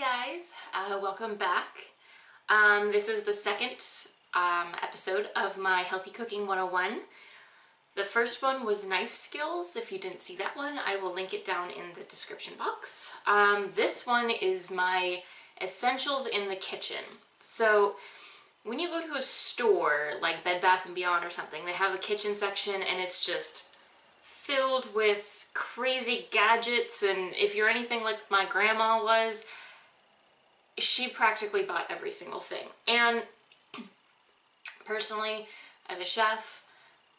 guys, welcome back. This is the second episode of my Healthy Cooking 101. The first one was knife skills. If you didn't see that one, I will link it down in the description box. This one is my essentials in the kitchen. So when you go to a store like Bed Bath & Beyond or something, they have the kitchen section and it's just filled with crazy gadgets, and if you're anything like my grandma was, she practically bought every single thing. And personally, as a chef,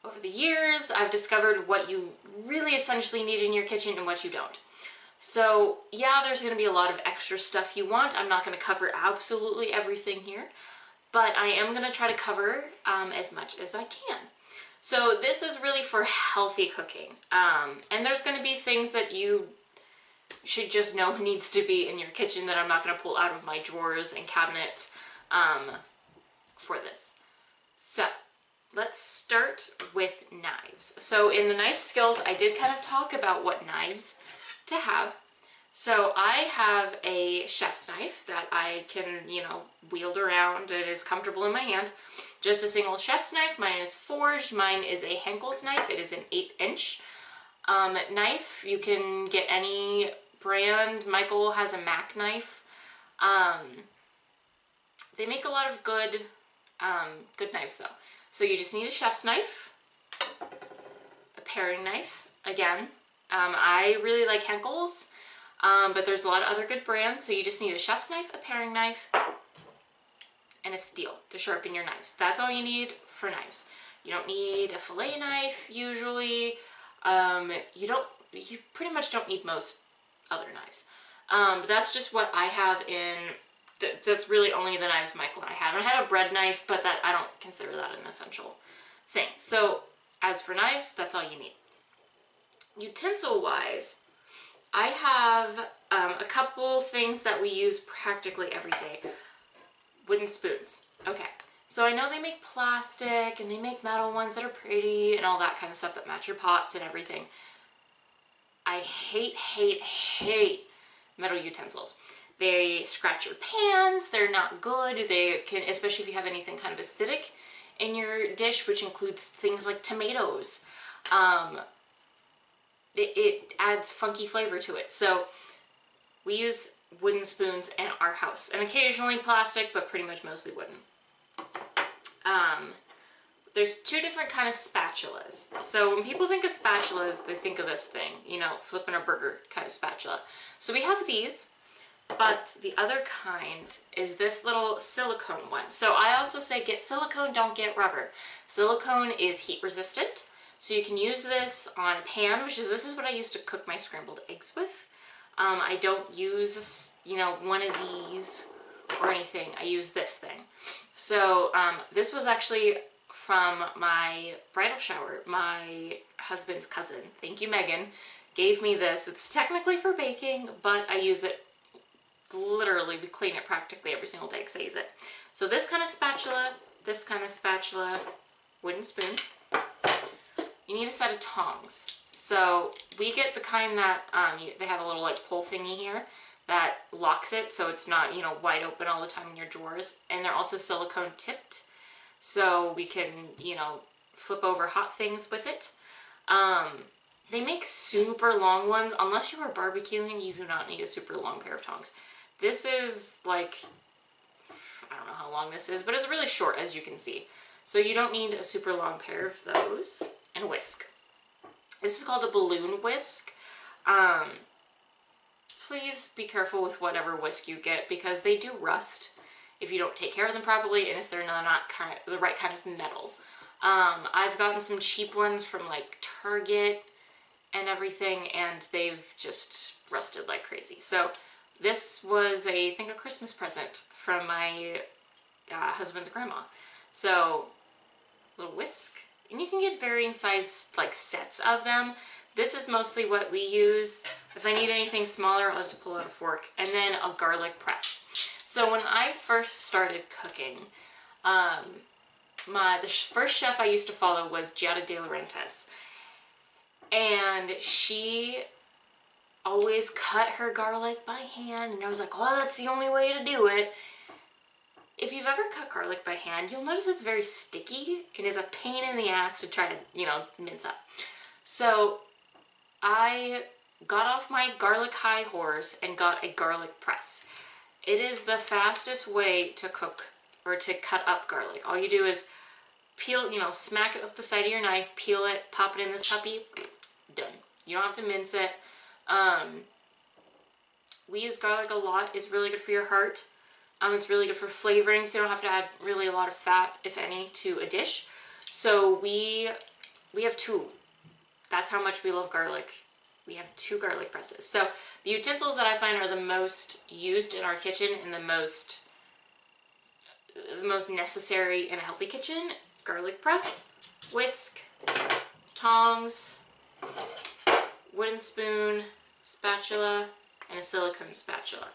over the years, I've discovered what you really essentially need in your kitchen and what you don't. So yeah, there's going to be a lot of extra stuff you want. I'm not going to cover absolutely everything here, but I am going to try to cover as much as I can. So this is really for healthy cooking, and there's going to be things that you should just know needs to be in your kitchen that I'm not going to pull out of my drawers and cabinets for this. So let's start with knives. So in the knife skills, I did kind of talk about what knives to have. So I have a chef's knife that I can, wield around. It is comfortable in my hand. Just a single chef's knife. Mine is forged. Mine is a Henkel's knife. It is an 1/8" knife. You can get any brand. Michael has a Mac knife. They make a lot of good knives though. So you just need a chef's knife, a paring knife. Again, I really like Henkel's, but there's a lot of other good brands. So you just need a chef's knife, a paring knife, and a steel to sharpen your knives. That's all you need for knives. You don't need a fillet knife usually. You pretty much don't need most other knives. But that's just what I have in, that's really only the knives Michael and I have. And I have a bread knife, but that I don't consider that an essential thing. So as for knives, that's all you need. Utensil wise, I have a couple things that we use practically every day. Wooden spoons. Okay, so I know they make plastic and they make metal ones that are pretty and all that kind of stuff that match your pots and everything. I hate metal utensils. They scratch your pans, they're not good, they can, especially if you have anything kind of acidic in your dish, which includes things like tomatoes. It adds funky flavor to it. So we use wooden spoons in our house, and occasionally plastic, but pretty much mostly wooden. There's two different kind of spatulas. So when people think of spatulas, they think of this thing, flipping a burger kind of spatula. So we have these, but the other kind is this little silicone one. So I also say get silicone, don't get rubber. Silicone is heat resistant. So you can use this on a pan, this is what I used to cook my scrambled eggs with. I don't use, one of these or anything. I use this thing. So this was actually from my bridal shower. My husband's cousin, thank you Megan, gave me this. It's technically for baking, but I use it literally, we clean it practically every single day because I use it. So this kind of spatula, wooden spoon. You need a set of tongs. So we get the kind that they have a little pull thingy here that locks it so it's not wide open all the time in your drawers, and they're also silicone tipped so we can flip over hot things with it. They make super long ones. Unless you are barbecuing, you do not need a super long pair of tongs. This is I don't know how long this is, but it's really short, as you can see. So you don't need a super long pair of those. And a whisk. This is called a balloon whisk. Please be careful with whatever whisk you get, because they do rust if you don't take care of them properly and if they're not the right kind of metal. I've gotten some cheap ones from Target and everything, and they've just rusted like crazy. So this was I think a Christmas present from my husband's grandma. So little whisk. And you can get varying size sets of them. This is mostly what we use. If I need anything smaller, I'll just pull out a fork. And then a garlic press. So when I first started cooking, the first chef I used to follow was Giada De Laurentiis. And she always cut her garlic by hand, and I was like, oh, that's the only way to do it. If you've ever cut garlic by hand, you'll notice it's very sticky and is a pain in the ass to try to, you know, mince up. So I got off my garlic high horse and got a garlic press. It is the fastest way to cook or to cut up garlic. All you do is peel, you know, smack it with the side of your knife, peel it, pop it in this puppy, done. You don't have to mince it. We use garlic a lot. It's really good for your heart. It's really good for flavoring, so you don't have to add really a lot of fat, if any, to a dish. So we have two. That's how much we love garlic. We have 2 garlic presses. So the utensils that I find are the most used in our kitchen and the most necessary in a healthy kitchen: garlic press, whisk, tongs, wooden spoon, spatula, and a silicone spatula.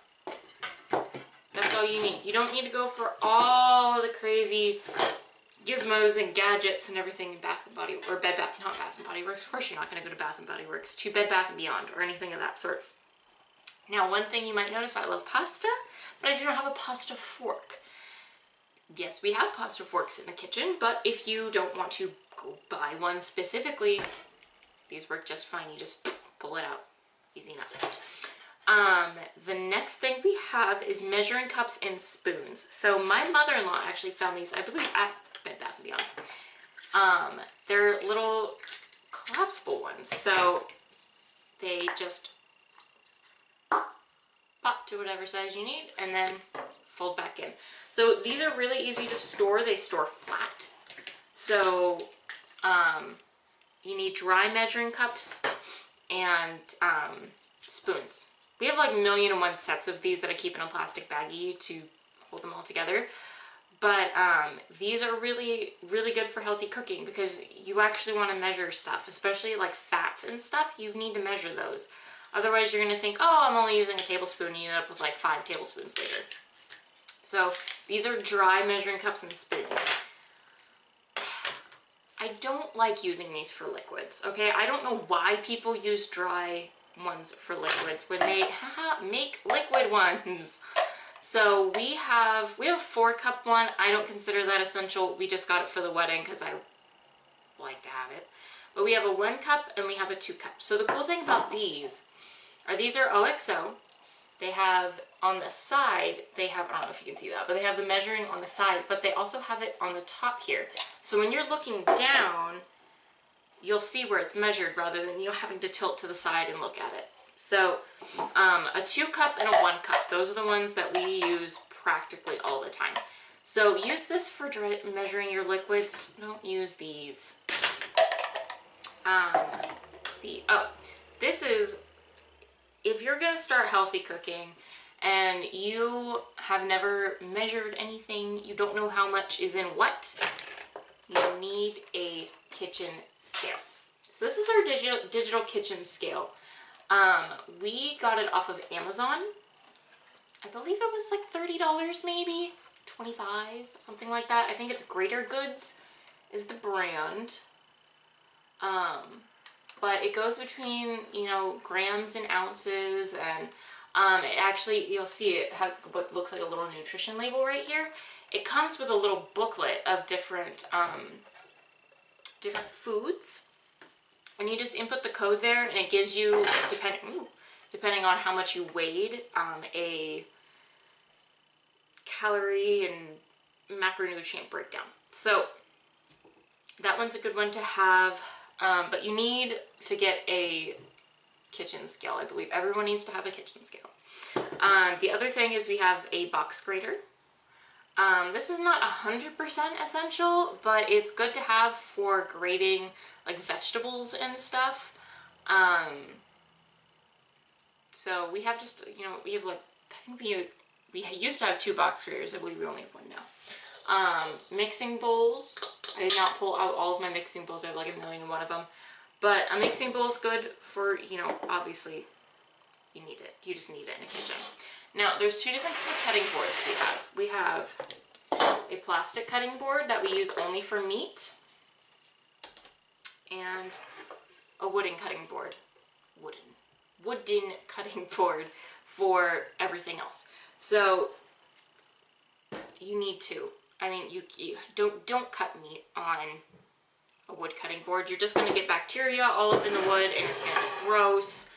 That's all you need. You don't need to go for all the crazy gizmos and gadgets and everything in Bath & Body, or not Bath & Body Works. Of course you're not going to go to Bath & Body Works, to Bed Bath & Beyond or anything of that sort. Now, one thing you might notice, I love pasta, but I do not have a pasta fork. Yes, we have pasta forks in the kitchen, but if you don't want to go buy one specifically, these work just fine. You just pull it out. Easy enough. The next thing we have is measuring cups and spoons. So my mother-in-law actually found these, I believe, at Bed Bath & Beyond. They're little collapsible ones. So they just pop to whatever size you need and then fold back in. So these are really easy to store. They store flat. So you need dry measuring cups and spoons. We have like 1,000,001 sets of these that I keep in a plastic baggie to hold them all together. But these are really, really good for healthy cooking because you actually want to measure stuff, especially like fats and stuff. You need to measure those. Otherwise, you're going to think, oh, I'm only using a tablespoon, and you end up with like 5 tablespoons later. So these are dry measuring cups and spoons. I don't like using these for liquids, okay? I don't know why people use dry ones for liquids when they make liquid ones. So we have a 4-cup one. I don't consider that essential. We just got it for the wedding because I like to have it. But we have a 1 cup and we have a 2 cup. So the cool thing about these are OXO. They have on the side, I don't know if you can see that, but they have the measuring on the side, but they also have it on the top here. So when you're looking down, you'll see where it's measured rather than you having to tilt to the side and look at it. So a 2 cup and a 1 cup, those are the ones that we use practically all the time. So use this for measuring your liquids. Don't use these. Let's see. Oh, this is, if you're going to start healthy cooking and you have never measured anything, you don't know how much is in what, you need a kitchen scale. So this is our digital kitchen scale. We got it off of Amazon. I believe it was like $30 maybe, 25, something like that. I think it's Grater Goods is the brand. But it goes between, you know, grams and ounces, and it actually, you'll see it has what looks like a little nutrition label right here. It comes with a little booklet of different foods, and you just input the code there, and it gives you, depending on how much you weighed, a calorie and macronutrient breakdown. So that one's a good one to have. But you need to get a kitchen scale. I believe everyone needs to have a kitchen scale. The other thing is we have a box grater. This is not 100% essential, but it's good to have for grating like vegetables and stuff. So we have just, you know, we have like, I think we used to have 2 box graters. I believe we only have 1 now. Mixing bowls. I did not pull out all of my mixing bowls. I have like 1,000,001 of them. But a mixing bowl is good for, you know, obviously you need it. You just need it in a kitchen. Now, there's 2 different cutting boards we have. We have a plastic cutting board that we use only for meat, and a wooden cutting board. wooden cutting board for everything else. So you need to, I mean, you don't cut meat on a wood cutting board. You're just going to get bacteria all up in the wood and it's going to be gross.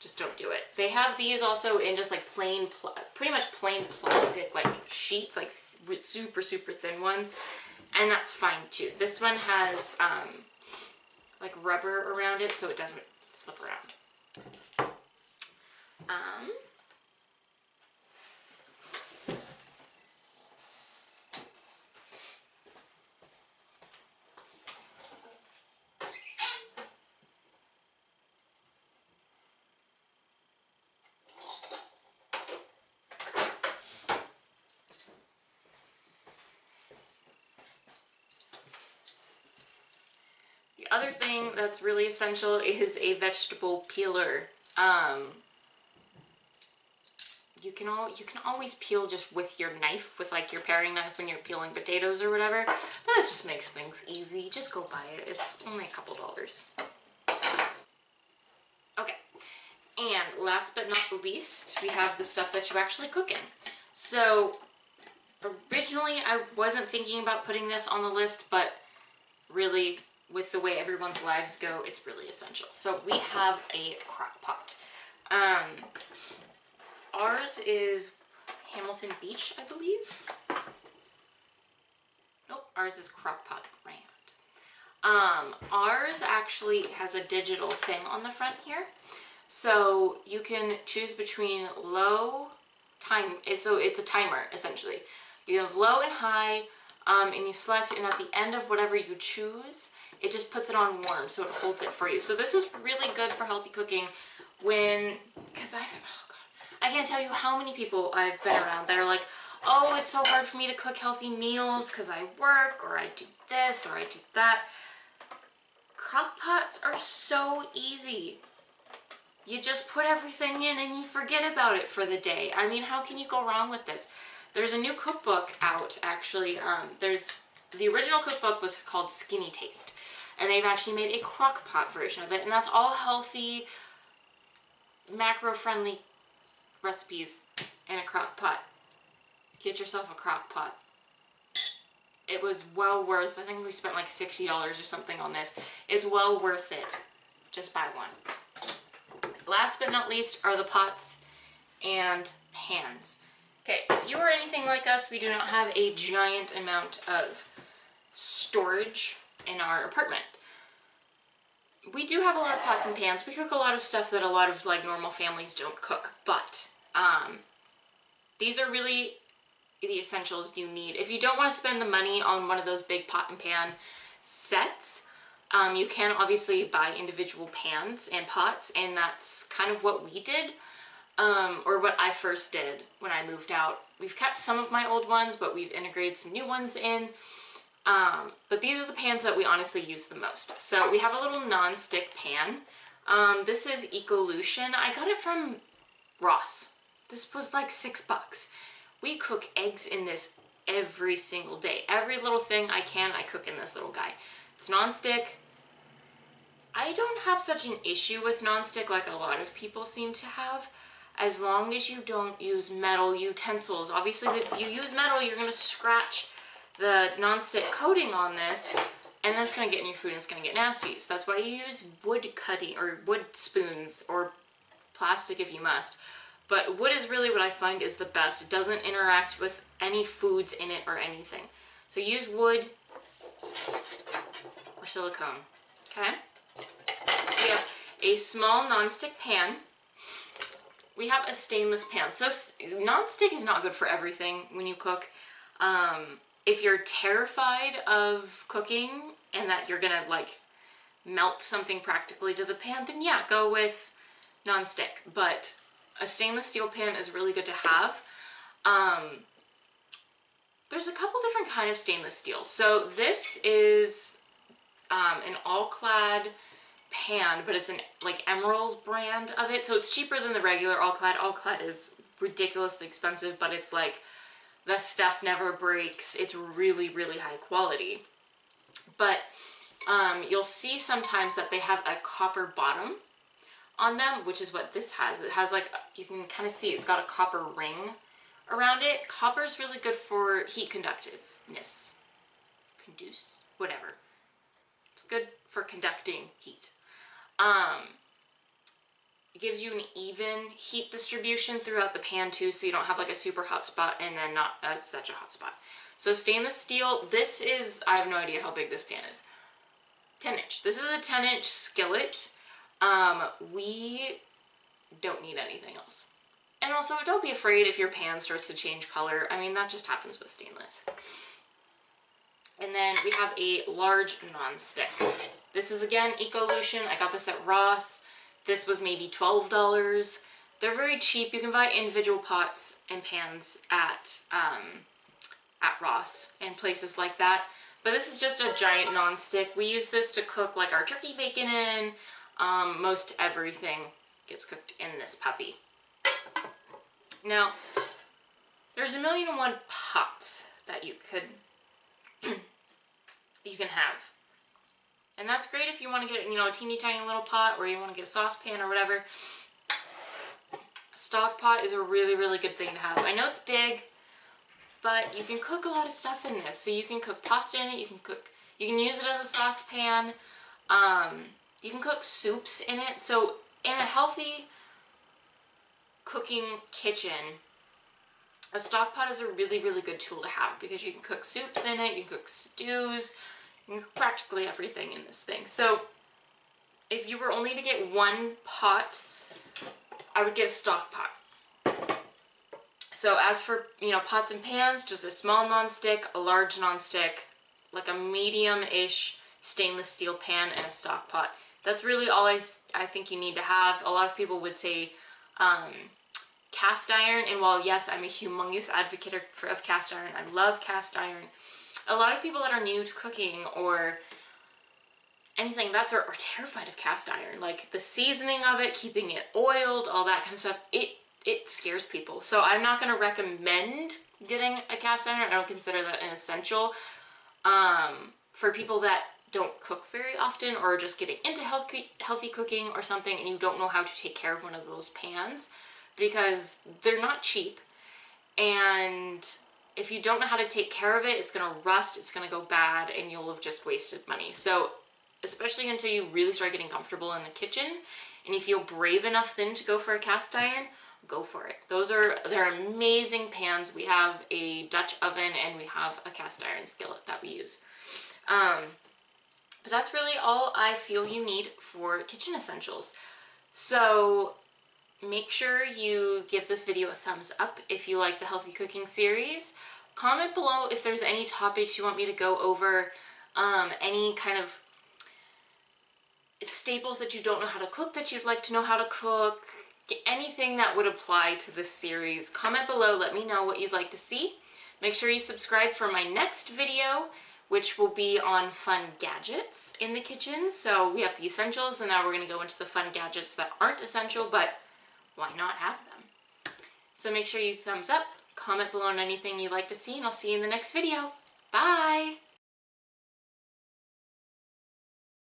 Just don't do it. They have these also in just like plain, pretty much plain plastic like sheets, like super thin ones, and that's fine too. This one has like rubber around it so it doesn't slip around. The other thing that's really essential is a vegetable peeler. You can always peel just with your knife, with like your paring knife when you're peeling potatoes or whatever. That just makes things easy. Just go buy it. It's only a couple dollars. Okay, and last but not least, we have the stuff that you actually cook in. So originally I wasn't thinking about putting this on the list, but really with the way everyone's lives go, it's really essential. So we have a crock pot. Ours is Hamilton Beach, I believe. Nope, ours is Crock-Pot brand. Ours actually has a digital thing on the front here. So you can choose between low time, so it's a timer essentially. You have low and high, and you select, and at the end of whatever you choose, it just puts it on warm, so it holds it for you. So this is really good for healthy cooking because oh God, I can't tell you how many people I've been around that are like, oh, it's so hard for me to cook healthy meals because I work, or I do this, or I do that. Crock pots are so easy. You just put everything in and you forget about it for the day. I mean, how can you go wrong with this? There's a new cookbook out, actually. The original cookbook was called Skinny Taste, and they've actually made a crock pot version of it, and that's all healthy, macro-friendly recipes in a crock pot. Get yourself a crock pot. It was well worth, I think we spent like $60 or something on this. It's well worth it. Just buy one. Last but not least are the pots and pans. Okay, if you are anything like us, we do not have a giant amount of storage in our apartment. We do have a lot of pots and pans. We cook a lot of stuff that a lot of like normal families don't cook, but these are really the essentials you need. If you don't want to spend the money on one of those big pot and pan sets, you can obviously buy individual pans and pots, and that's kind of what we did, or what I first did when I moved out. We've kept some of my old ones, but we've integrated some new ones in. But these are the pans that we honestly use the most. So we have a little non-stick pan. This is Ecolution. I got it from Ross. This was like $6. We cook eggs in this every single day. Every little thing I can, I cook in this little guy. It's non-stick. I don't have such an issue with non-stick like a lot of people seem to have, as long as you don't use metal utensils. Obviously, if you use metal, you're going to scratch the non-stick coating on this, and then it's going to get in your food and it's going to get nasty. So that's why you use wood cutting or wood spoons, or plastic if you must. But wood is really what I find is the best. It doesn't interact with any foods in it or anything. So use wood or silicone. Okay? We have a small non-stick pan. We have a stainless pan. So non-stick is not good for everything when you cook. If you're terrified of cooking and that you're gonna like melt something practically to the pan, then yeah, go with non-stick. But a stainless steel pan is really good to have. There's a couple different kind of stainless steel. So this is an all-clad pan, but it's an like Emerald's brand of it. So it's cheaper than the regular all-clad. All-clad is ridiculously expensive, but it's like the stuff never breaks. It's really, really high quality. But you'll see sometimes that they have a copper bottom on them, which is what this has. It has like, you can kind of see it's got a copper ring around it. Copper is really good for heat conductiveness. Conduce, whatever. It's good for conducting heat. It gives you an even heat distribution throughout the pan too, so you don't have like a super hot spot and then not such a hot spot. So stainless steel, this is, I have no idea how big this pan is. 10 inch. This is a 10-inch skillet. We don't need anything else. And also, don't be afraid if your pan starts to change color. I mean, that just happens with stainless. And then we have a large non-stick. This is again Ecolution. I got this at Ross. This was maybe $12. They're very cheap. You can buy individual pots and pans at Ross and places like that. But this is just a giant non-stick. We use this to cook like our turkey bacon in. Most everything gets cooked in this puppy. Now, there's 1,000,001 pots that you can have. And that's great if you want to get, you know, a teeny tiny little pot, or you want to get a saucepan or whatever. A stock pot is a really, really good thing to have. I know it's big, but you can cook a lot of stuff in this. So you can cook pasta in it, you can use it as a saucepan. You can cook soups in it. So in a healthy cooking kitchen, a stock pot is a really, really good tool to have, because you can cook soups in it, you can cook stews, you can cook practically everything in this thing. So if you were only to get one pot, I would get a stock pot. So as for, you know, pots and pans, just a small non-stick, a large non-stick, like a medium-ish stainless steel pan, and a stock pot. That's really all I think you need to have. A lot of people would say cast iron, and while yes, I'm a humongous advocate of cast iron, I love cast iron, a lot of people that are new to cooking or anything are terrified of cast iron. Like the seasoning of it, keeping it oiled, all that kind of stuff, it scares people. So I'm not going to recommend getting a cast iron. I don't consider that an essential. For people that don't cook very often, or just getting into healthy cooking or something, and you don't know how to take care of one of those pans, because they're not cheap, and if you don't know how to take care of it, it's going to rust, it's going to go bad, and you'll have just wasted money. So especially until you really start getting comfortable in the kitchen and you feel brave enough then to go for a cast iron, go for it. They're amazing pans. We have a Dutch oven and we have a cast iron skillet that we use. But that's really all I feel you need for kitchen essentials. So make sure you give this video a thumbs up if you like the healthy cooking series. Comment below if there's any topics you want me to go over, any kind of staples that you don't know how to cook that you'd like to know how to cook, anything that would apply to this series. Comment below, let me know what you'd like to see. Make sure you subscribe for my next video, which will be on fun gadgets in the kitchen. So we have the essentials, and now we're going to go into the fun gadgets that aren't essential, but why not have them? So make sure you thumbs up, comment below on anything you'd like to see, and I'll see you in the next video. Bye!